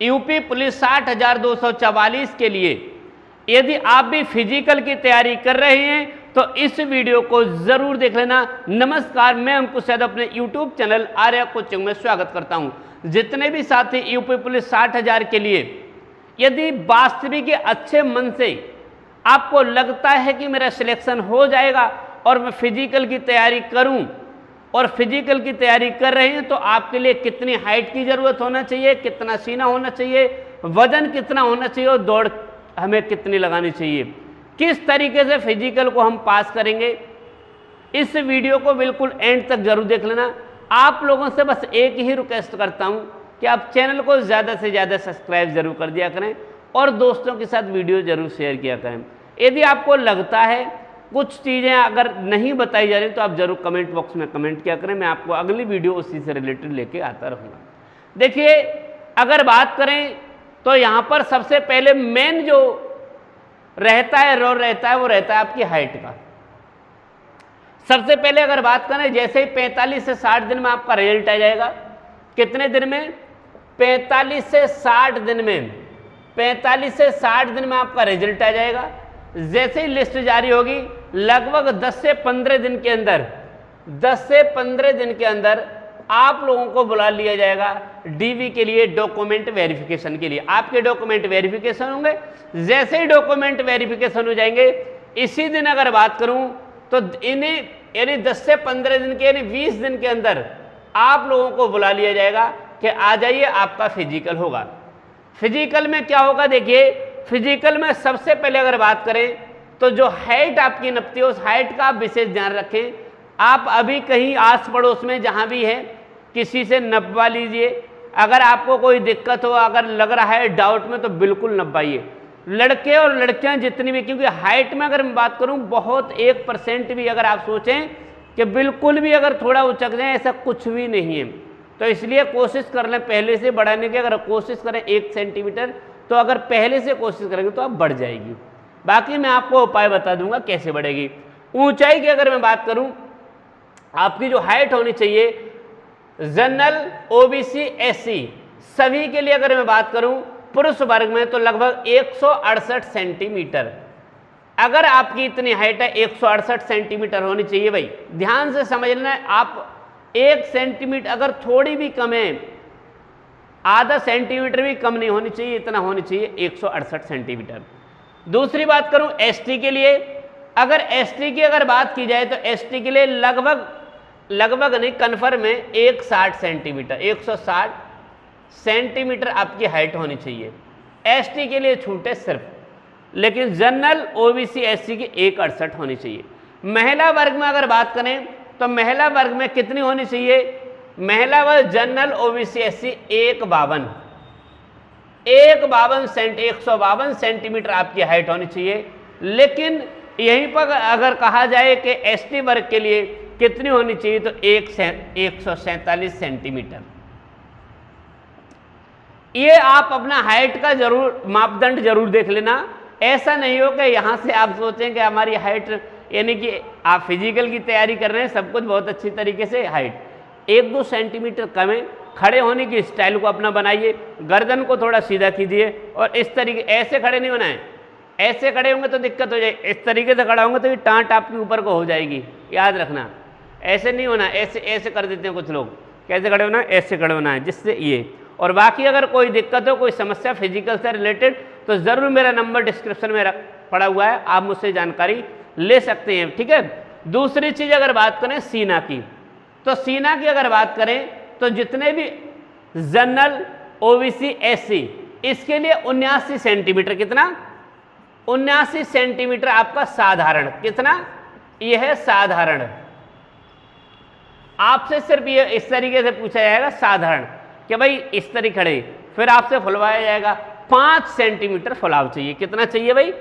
UP police 60,244 के लिए यदि आप भी फिजिकल की तैयारी कर रहे हैं तो इस वीडियो को जरूर देख लेना। नमस्कार, मैं अंकुश यादव अपने यूट्यूब चैनल आर्या कोचिंग में स्वागत करता हूं। जितने भी साथी यूपी पुलिस 60,000 के लिए यदि वास्तविक अच्छे मन से आपको लगता है कि मेरा सिलेक्शन हो जाएगा और मैं फिजिकल की तैयारी करूं और फिजिकल की तैयारी कर रहे हैं, तो आपके लिए कितनी हाइट की जरूरत होना चाहिए, कितना सीना होना चाहिए, वजन कितना होना चाहिए और दौड़ हमें कितनी लगानी चाहिए, किस तरीके से फिजिकल को हम पास करेंगे, इस वीडियो को बिल्कुल एंड तक जरूर देख लेना। आप लोगों से बस एक ही रिक्वेस्ट करता हूं कि आप चैनल को ज़्यादा से ज़्यादा सब्सक्राइब जरूर कर दिया करें और दोस्तों के साथ वीडियो जरूर शेयर किया करें। यदि आपको लगता है कुछ चीज़ें अगर नहीं बताई जा रही तो आप जरूर कमेंट बॉक्स में कमेंट किया करें, मैं आपको अगली वीडियो उसी से रिलेटेड लेके आता रहूँगा। देखिए, अगर बात करें तो यहाँ पर सबसे पहले मेन जो रहता है वो रहता है आपकी हाइट का। सबसे पहले अगर बात करें, जैसे ही 45 से 60 दिन में आपका रिजल्ट आ जाएगा। कितने दिन में? 45 से 60 दिन में। 45 से 60 दिन में आपका रिजल्ट आ जाएगा। जैसे ही लिस्ट जारी होगी, लगभग 10 से 15 दिन के अंदर 10 से 15 दिन के अंदर आप लोगों को बुला लिया जाएगा डीवी के लिए, डॉक्यूमेंट वेरिफिकेशन के लिए। आपके डॉक्यूमेंट वेरिफिकेशन होंगे। जैसे ही डॉक्यूमेंट वेरिफिकेशन हो जाएंगे, इसी दिन अगर बात करूं तो इन्हें यानी 10 से 15 दिन के यानी 20 दिन के अंदर आप लोगों को बुला लिया जाएगा कि आ जाइए, आपका फिजिकल होगा। फिजिकल में क्या होगा? देखिए, फिजिकल में सबसे पहले अगर बात करें तो जो हाइट आपकी नपती है उस हाइट का आप विशेष ध्यान रखें। आप अभी कहीं आस पड़ोस में जहां भी है किसी से नपवा लीजिए। अगर आपको कोई दिक्कत हो, अगर लग रहा है डाउट में, तो बिल्कुल नपवाइए। लड़के और लड़कियां जितनी भी, क्योंकि हाइट में अगर मैं बात करूं बहुत 1% भी अगर आप सोचें कि बिल्कुल भी अगर थोड़ा उचक जाए, ऐसा कुछ भी नहीं है। तो इसलिए कोशिश कर लें पहले से बढ़ाने की। अगर कोशिश करें 1 सेंटीमीटर, तो अगर पहले से कोशिश करेंगे तो आप बढ़ जाएगी। बाकी मैं आपको उपाय बता दूंगा कैसे बढ़ेगी। ऊंचाई की अगर मैं बात करूं, आपकी जो हाइट होनी चाहिए, जनरल, ओबीसी, एससी सभी के लिए अगर मैं बात करूं पुरुष वर्ग में, तो लगभग 168 सेंटीमीटर। अगर आपकी इतनी हाइट है, 168 सेंटीमीटर होनी चाहिए। भाई ध्यान से समझ लेना है, आप 1 सेंटीमीटर अगर थोड़ी भी कम है, आधा सेंटीमीटर भी कम नहीं होनी चाहिए, इतना होनी चाहिए 168 सेंटीमीटर। दूसरी बात करूं एसटी के लिए, अगर एसटी की अगर बात की जाए तो एसटी के लिए लगभग नहीं, कन्फर्म में 160 सेंटीमीटर, 160 सेंटीमीटर आपकी हाइट होनी चाहिए। एसटी के लिए छूट है सिर्फ, लेकिन जनरल, ओबीसी, एससी की 168 होनी चाहिए। महिला वर्ग में अगर बात करें तो महिला वर्ग में कितनी होनी चाहिए? महिला वर्ग, जनरल, ओबीसी, एससी 152 सेंटीमीटर आपकी हाइट होनी चाहिए। लेकिन यहीं पर अगर कहा जाए कि एसटी वर्ग के लिए कितनी होनी चाहिए, तो 147 सेंटीमीटर। ये आप अपना हाइट का जरूर मापदंड जरूर देख लेना। ऐसा नहीं हो कि यहां से आप सोचें कि हमारी हाइट, यानी कि आप फिजिकल की तैयारी कर रहे हैं, सब कुछ बहुत अच्छी तरीके से, हाइट 1-2 सेंटीमीटर कम है। खड़े होने की स्टाइल को अपना बनाइए, गर्दन को थोड़ा सीधा कीजिए और इस तरीके, ऐसे खड़े नहीं होना है। ऐसे खड़े होंगे तो दिक्कत हो जाएगी, इस तरीके से खड़ा होंगे तो ये टांट आपके ऊपर को हो जाएगी, याद रखना। ऐसे नहीं होना, ऐसे कर देते हैं कुछ लोग। कैसे खड़े होना है? ऐसे खड़े होना है, जिससे ये। और बाकी अगर कोई दिक्कत हो, कोई समस्या फिजिकल से रिलेटेड, तो ज़रूर मेरा नंबर डिस्क्रिप्शन में पड़ा हुआ है, आप मुझसे जानकारी ले सकते हैं। ठीक है। दूसरी चीज़ अगर बात करें सीना की, तो सीना की अगर बात करें तो जितने भी जनरल, ओबीसी, एससी, इसके लिए 79 सेंटीमीटर। कितना? 79 सेंटीमीटर आपका साधारण। कितना? यह है साधारण। आपसे सिर्फ ये इस तरीके से पूछा जाएगा साधारण, कि भाई इस तरीके खड़े, फिर आपसे फुलवाया जाएगा 5 सेंटीमीटर फुलाव चाहिए। कितना चाहिए भाई?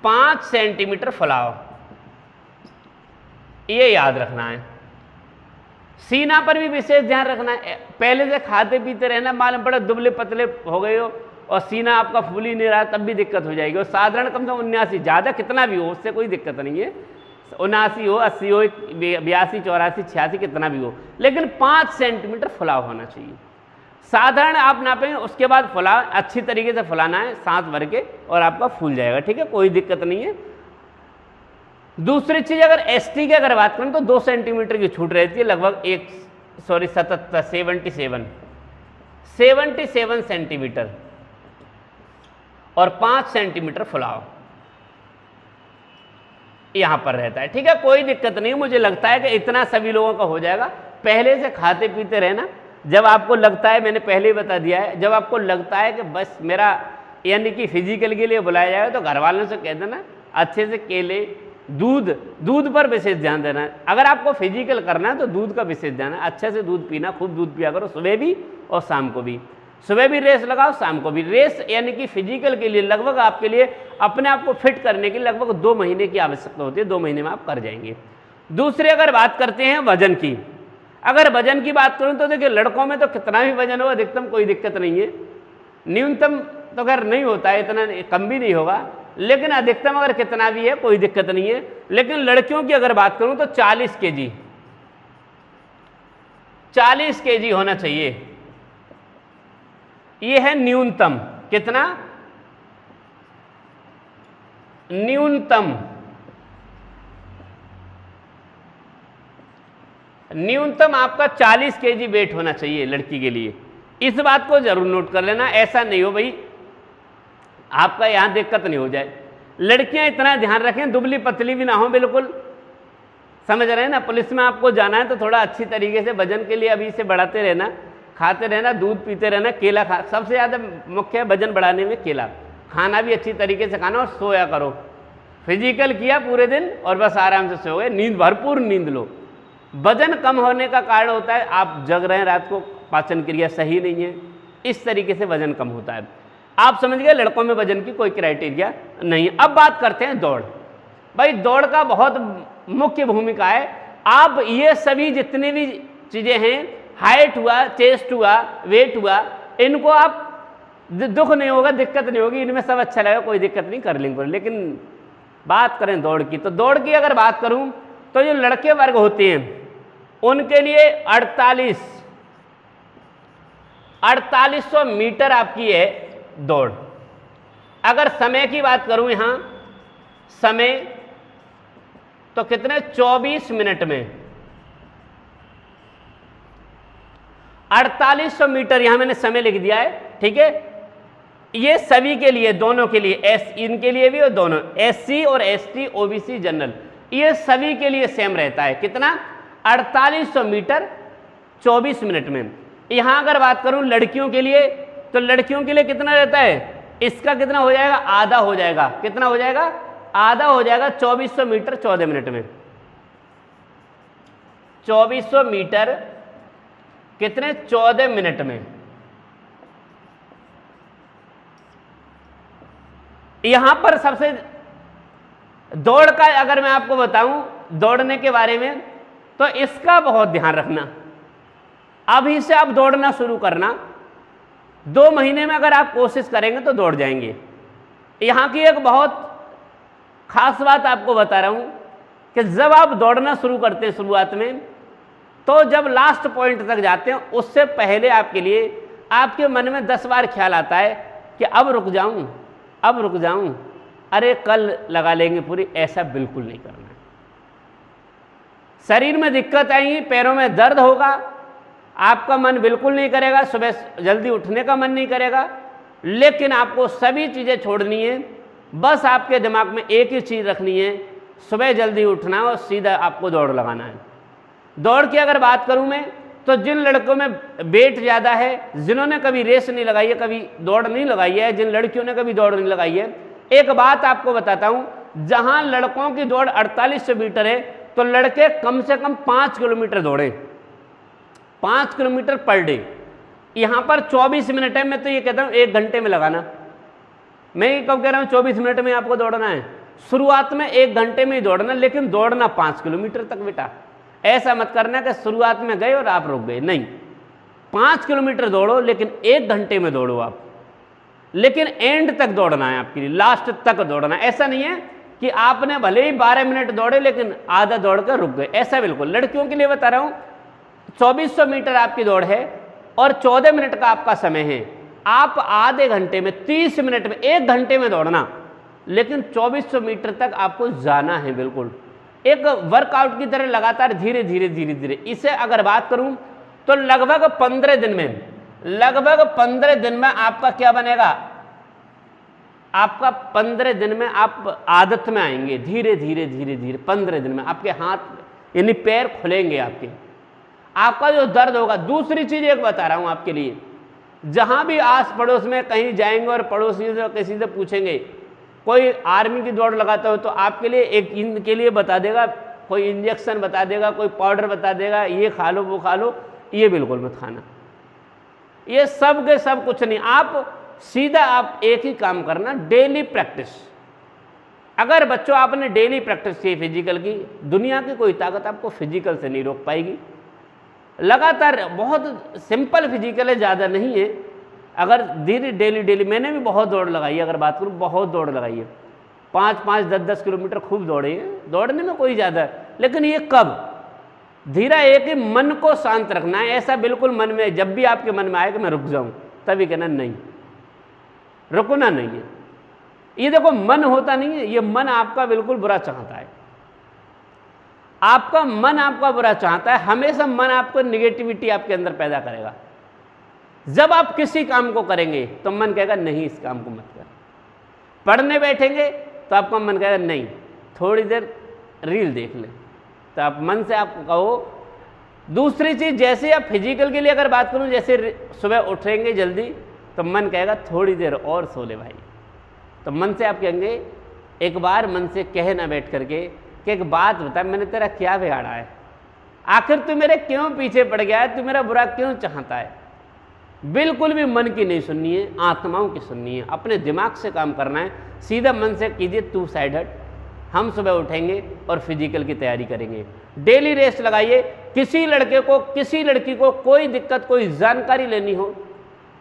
5 सेंटीमीटर फुलाव, ये याद रखना है। सीना पर भी विशेष ध्यान रखना है। पहले से खाते पीते रहना, मालूम पड़ा दुबले पतले हो गए हो और सीना आपका फूल ही नहीं रहा, तब भी दिक्कत हो जाएगी। और साधारण कम से कम 79, ज़्यादा कितना भी हो उससे कोई दिक्कत नहीं है। 79 हो, 80 हो, 82, 84, 86 कितना भी हो, लेकिन 5 सेंटीमीटर फुलाव होना चाहिए। साधारण आप नापेंगे, उसके बाद फुला अच्छी तरीके से फुलाना है सांस भर के और आपका फूल जाएगा, ठीक है, कोई दिक्कत नहीं है। दूसरी चीज अगर एसटी की अगर बात करें तो 2 सेंटीमीटर की छूट रहती है, लगभग 77 सेंटीमीटर और 5 सेंटीमीटर फुलाव यहां पर रहता है, ठीक है, कोई दिक्कत नहीं। मुझे लगता है कि इतना सभी लोगों का हो जाएगा। पहले से खाते पीते रहना, जब आपको लगता है, मैंने पहले ही बता दिया है, जब आपको लगता है कि बस मेरा यानी कि फिजिकल के लिए बुलाया जाएगा तो घर वालों से कह देना अच्छे से केले, दूध पर विशेष ध्यान देना है। अगर आपको फिजिकल करना है तो दूध का विशेष ध्यान है, अच्छे से दूध पीना, खूब दूध पिया करो, सुबह भी और शाम को भी। सुबह भी रेस लगाओ, शाम को भी रेस, यानी कि फिजिकल के लिए लगभग आपके लिए अपने आप को फिट करने के लिए लगभग 2 महीने की आवश्यकता होती है, 2 महीने में आप कर जाएंगे। दूसरे अगर बात करते हैं वजन की, अगर वजन की बात करूं तो देखिए लड़कों में तो कितना भी वजन हो अधिकतम कोई दिक्कत नहीं है, न्यूनतम तो अगर नहीं होता है, इतना कम भी नहीं होगा, लेकिन अधिकतम अगर कितना भी है कोई दिक्कत नहीं है। लेकिन लड़कियों की अगर बात करूं तो 40 केजी होना चाहिए, ये है न्यूनतम। कितना? न्यूनतम आपका 40 केजी वेट होना चाहिए लड़की के लिए। इस बात को जरूर नोट कर लेना, ऐसा नहीं हो भाई आपका यहां दिक्कत नहीं हो जाए। लड़कियां इतना ध्यान रखें दुबली पतली भी ना हो, बिल्कुल समझ रहे हैं ना। पुलिस में आपको जाना है तो थोड़ा अच्छी तरीके से वजन के लिए अभी से बढ़ाते रहना, खाते रहना, दूध पीते रहना, केला खा, सबसे ज़्यादा मुख्य है वजन बढ़ाने में केला। खाना भी अच्छी तरीके से खाना और सोया करो। फिजिकल किया पूरे दिन और बस आराम से सो गए, नींद, भरपूर नींद लो। वजन कम होने का कारण होता है आप जग रहे हैं रात को, पाचन क्रिया सही नहीं है, इस तरीके से वजन कम होता है। आप समझ गए, लड़कों में वजन की कोई क्राइटेरिया नहीं है। अब बात करते हैं दौड़। भाई दौड़ का बहुत मुख्य भूमिका है। आप ये सभी जितनी भी चीज़ें हैं, हाइट हुआ, चेस्ट हुआ, वेट हुआ, इनको आप दुख नहीं होगा, दिक्कत नहीं होगी, इनमें सब अच्छा लगेगा, कोई दिक्कत नहीं, कर लेंगे। लेकिन बात करें दौड़ की, तो दौड़ की अगर बात करूं तो जो लड़के वर्ग होते हैं उनके लिए 4800 मीटर आपकी है दौड़। अगर समय की बात करूं यहां समय, तो कितने 24 मिनट में 4800 मीटर, यहां मैंने समय लिख दिया है, ठीक है। ये सभी के लिए, दोनों के लिए, इनके लिए भी और दोनों, एससी और एसटी, ओबीसी, जनरल, ये सभी के लिए सेम रहता है। कितना? 4800 मीटर 24 मिनट में। यहां अगर बात करूं लड़कियों के लिए, तो लड़कियों के लिए कितना रहता है? इसका कितना हो जाएगा? आधा हो जाएगा। कितना हो जाएगा? आधा हो जाएगा 2400 मीटर 14 मिनट में। 2400 मीटर कितने? 14 मिनट में। यहां पर सबसे दौड़ का अगर मैं आपको बताऊं, दौड़ने के बारे में, तो इसका बहुत ध्यान रखना। अभी से आप दौड़ना शुरू करना, 2 महीने में अगर आप कोशिश करेंगे तो दौड़ जाएंगे। यहां की एक बहुत खास बात आपको बता रहा हूं कि जब आप दौड़ना शुरू करते हैं शुरुआत में, तो जब लास्ट पॉइंट तक जाते हैं उससे पहले आपके लिए आपके मन में 10 बार ख्याल आता है कि अब रुक जाऊं, अब रुक जाऊं, अरे कल लगा लेंगे पूरी। ऐसा बिल्कुल नहीं करना है। शरीर में दिक्कत आएगी, पैरों में दर्द होगा, आपका मन बिल्कुल नहीं करेगा, सुबह जल्दी उठने का मन नहीं करेगा, लेकिन आपको सभी चीज़ें छोड़नी है। बस आपके दिमाग में एक ही चीज़ रखनी है, सुबह जल्दी उठना और सीधा आपको दौड़ लगाना है। दौड़ की अगर बात करूं मैं, तो जिन लड़कों में वेट ज़्यादा है, जिन्होंने कभी रेस नहीं लगाई है, कभी दौड़ नहीं लगाई है, जिन लड़कियों ने कभी दौड़ नहीं लगाई है, एक बात आपको बताता हूं, जहां लड़कों की दौड़ 4800 मीटर है, तो लड़के कम से कम 5 किलोमीटर दौड़ें, 5 किलोमीटर पर डे। यहां पर 24 मिनट है, मैं तो ये कहता हूं 1 घंटे में लगाना। मैं ये कब कह रहा हूं 24 मिनट में आपको दौड़ना है? शुरुआत में 1 घंटे में ही दौड़ना, लेकिन दौड़ना 5 किलोमीटर तक बेटा। ऐसा मत करना कि शुरुआत में गए और आप रुक गए, नहीं। 5 किलोमीटर दौड़ो, लेकिन 1 घंटे में दौड़ो आप, लेकिन एंड तक दौड़ना है आपके लिए, लास्ट तक दौड़ना। ऐसा नहीं है कि आपने भले ही 12 मिनट दौड़े लेकिन आधा दौड़ कर रुक गए, ऐसा बिल्कुल। लड़कियों के लिए बता रहा हूं 2400 मीटर आपकी दौड़ है, और 14 मिनट का आपका समय है। आप आधे घंटे में, 30 मिनट में, 1 घंटे में दौड़ना, लेकिन 2400 मीटर तक आपको जाना है। बिल्कुल एक वर्कआउट की तरह लगातार धीरे धीरे धीरे धीरे। इसे अगर बात करूं तो लगभग 15 दिन में आपका क्या बनेगा, आपका 15 दिन में आप आदत में आएंगे। धीरे धीरे धीरे धीरे 15 दिन में आपके हाथ यानी पैर खुलेंगे, आपका जो दर्द होगा। दूसरी चीज एक बता रहा हूं आपके लिए, जहां भी आस पड़ोस में कहीं जाएंगे और पड़ोसियों से किसी से पूछेंगे कोई आर्मी की दौड़ लगाता हो, तो आपके लिए एक इनके लिए बता देगा, कोई इंजेक्शन बता देगा, कोई पाउडर बता देगा, ये खा लो वो खा लो, ये बिल्कुल मत खाना। ये सब के सब कुछ नहीं, आप सीधा आप एक ही काम करना, डेली प्रैक्टिस। अगर बच्चों आपने डेली प्रैक्टिस की फिजिकल की, दुनिया की कोई ताकत आपको फिजिकल से नहीं रोक पाएगी। लगातार बहुत सिंपल फिजिकल है, ज़्यादा नहीं है। अगर धीरे डेली मैंने भी बहुत दौड़ लगाई है, अगर बात करूँ बहुत दौड़ लगाई है, 5-5, 10-10 किलोमीटर खूब दौड़े हैं। दौड़ने में कोई ज़्यादा, लेकिन ये कब धीरा एक ही मन को शांत रखना है। ऐसा बिल्कुल मन में जब भी आपके मन में आए कि मैं रुक जाऊं, तभी कहना नहीं, रुकना नहीं है। ये देखो मन होता नहीं है, ये मन आपका बिल्कुल बुरा चाहता है। आपका मन आपका बुरा चाहता है, हमेशा मन आपको निगेटिविटी आपके अंदर पैदा करेगा। जब आप किसी काम को करेंगे तो मन कहेगा नहीं इस काम को मत कर। पढ़ने बैठेंगे तो आपका मन कहेगा नहीं थोड़ी देर रील देख ले, तो आप मन से आप कहो। दूसरी चीज, जैसे आप फिजिकल के लिए अगर बात करूं, जैसे सुबह उठेंगे जल्दी तो मन कहेगा थोड़ी देर और सो ले भाई, तो मन से आप कहेंगे, एक बार मन से कहे ना बैठ करके कि एक बात बता, मैंने तेरा क्या बिगाड़ा है, आखिर तू मेरे क्यों पीछे पड़ गया है, तू मेरा बुरा क्यों चाहता है। बिल्कुल भी मन की नहीं सुननी है, आत्माओं की सुननी है। अपने दिमाग से काम करना है, सीधा मन से कीजिए तू साइड हट, हम सुबह उठेंगे और फिजिकल की तैयारी करेंगे। डेली रेस्ट लगाइए। किसी लड़के को, किसी लड़की को कोई दिक्कत, कोई जानकारी लेनी हो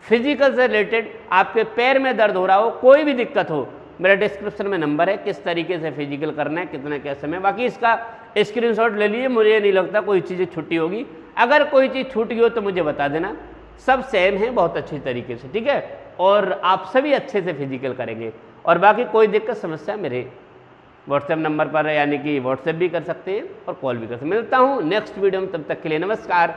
फिजिकल से रिलेटेड, आपके पैर में दर्द हो रहा हो, कोई भी दिक्कत हो, मेरा डिस्क्रिप्शन में नंबर है, किस तरीके से फिजिकल करना है, कितना क्या समय। बाकी इसका स्क्रीनशॉट ले लीजिए, मुझे नहीं लगता कोई चीज़ छुट्टी होगी। अगर कोई चीज़ छूट गई हो तो मुझे बता देना, सब सेम है बहुत अच्छी तरीके से, ठीक है। और आप सभी अच्छे से फिजिकल करेंगे। और बाकी कोई दिक्कत समस्या मेरे व्हाट्सएप नंबर पर, यानी कि व्हाट्सएप भी कर सकते हैं और कॉल भी कर सकते हैं। मिलता हूँ नेक्स्ट वीडियो में, तब तक के लिए नमस्कार।